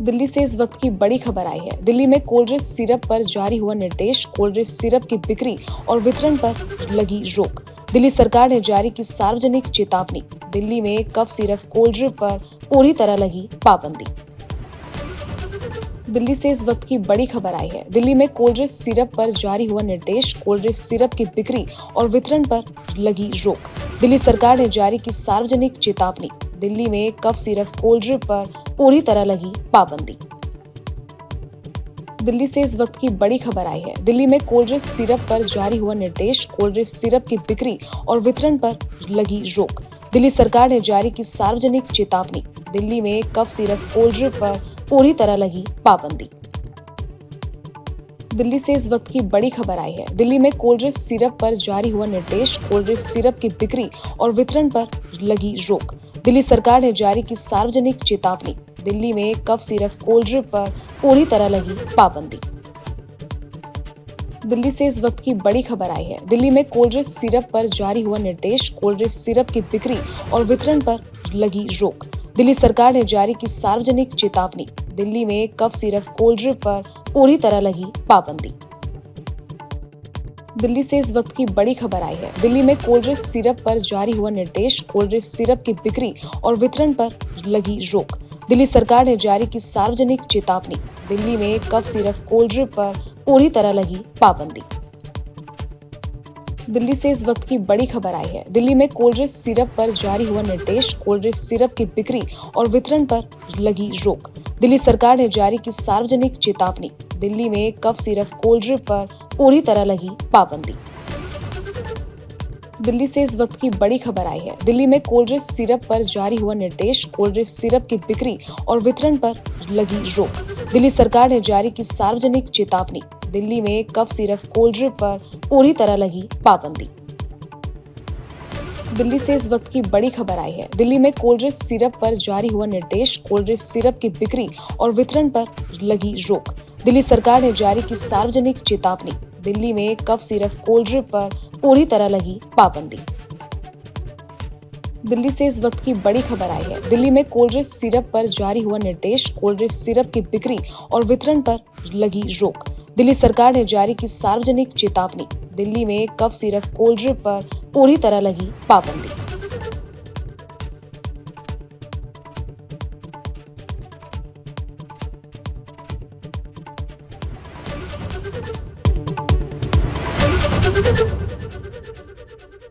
दिल्ली से इस वक्त की बड़ी खबर आई है। दिल्ली में कोल्ड ड्रिंक सिरप पर जारी हुआ निर्देश, कोल्ड ड्रिंक सिरप की बिक्री और वितरण पर लगी रोक। दिल्ली सरकार ने जारी की सार्वजनिक चेतावनी। दिल्ली में कफ सिरप कोल्ड ड्रिंक पर पूरी तरह लगी पाबंदी। दिल्ली से इस वक्त की बड़ी खबर आई है। दिल्ली में कोल्ड ड्रिंक सिरप पर जारी हुआ निर्देश, कोल्ड ड्रिंक सिरप की बिक्री और वितरण पर लगी रोक। दिल्ली सरकार ने जारी की सार्वजनिक चेतावनी। दिल्ली में कफ सिरप कोल्ड ड्रिंक पर पूरी तरह लगी पाबंदी। दिल्ली से इस वक्त की बड़ी खबर आई है। दिल्ली में कोल्ड ड्रिंक सिरप पर जारी हुआ निर्देश, कोल्ड ड्रिंक सिरप की बिक्री और वितरण पर लगी रोक। दिल्ली सरकार ने जारी की सार्वजनिक चेतावनी। दिल्ली में कफ सिरप कोल्ड ड्रिंक पर पूरी तरह लगी पाबंदी। दिल्ली से इस वक्त की बड़ी खबर आई है। दिल्ली में कोल्ड ड्रिंक सिरप पर जारी हुआ निर्देश, कोल्ड ड्रिंक सिरप की बिक्री और वितरण पर लगी रोक। दिल्ली सरकार ने जारी की सार्वजनिक चेतावनी। दिल्ली में कफ सिरप कोल्ड ड्रिंक पर पूरी तरह लगी पाबंदी। दिल्ली से इस वक्त की बड़ी खबर आई है। दिल्ली में कोल्ड ड्रिंक सिरप पर जारी हुआ निर्देश, कोल्ड ड्रिंक सिरप की बिक्री और वितरण पर लगी रोक। दिल्ली सरकार ने जारी की सार्वजनिक चेतावनी। दिल्ली में कफ सिरप कोल्ड ड्रिंक पर पूरी तरह लगी पाबंदी। दिल्ली से इस वक्त की बड़ी खबर आई है। दिल्ली में कोल्ड ड्रिंक सिरप पर जारी हुआ निर्देश, कोल्ड ड्रिंक सिरप की बिक्री और वितरण पर लगी रोक। दिल्ली सरकार ने जारी की सार्वजनिक चेतावनी। दिल्ली में कफ सिरप कोल्ड ड्रिंक पर पूरी तरह लगी पाबंदी। दिल्ली से इस वक्त की बड़ी खबर आई है। दिल्ली में कोल्ड ड्रिंक सिरप पर जारी हुआ निर्देश, कोल्ड ड्रिंक सिरप की बिक्री और वितरण पर लगी रोक। दिल्ली सरकार ने जारी की सार्वजनिक चेतावनी। दिल्ली में कफ सिरप कोल्ड ड्रिंक पर पूरी तरह लगी पाबंदी। दिल्ली से इस वक्त की बड़ी खबर आई है। दिल्ली में कोल्ड ड्रिंक सिरप पर जारी हुआ निर्देश, कोल्ड ड्रिंक सिरप की बिक्री और वितरण पर लगी रोक। दिल्ली सरकार ने जारी की सार्वजनिक चेतावनी। दिल्ली में कफ सिरप कोल्ड ड्रिंक पर पूरी तरह लगी पाबंदी। दिल्ली से इस वक्त की बड़ी खबर आई है। दिल्ली में कोल्ड ड्रिंक सिरप पर जारी हुआ निर्देश, कोल्ड ड्रिंक सिरप की बिक्री और वितरण पर लगी रोक। दिल्ली सरकार ने जारी की सार्वजनिक चेतावनी। दिल्ली में कफ सिरप कोल्ड ड्रिंक पर पूरी तरह लगी पाबंदी। दिल्ली से इस वक्त की बड़ी खबर आई है। दिल्ली में कोल्ड ड्रिंक सिरप पर जारी हुआ निर्देश, कोल्ड ड्रिंक सिरप की बिक्री और वितरण पर लगी रोक। दिल्ली सरकार ने जारी की सार्वजनिक चेतावनी। दिल्ली में कफ सिरप कोल्ड ड्रिंक पर पूरी तरह लगी पाबंदी।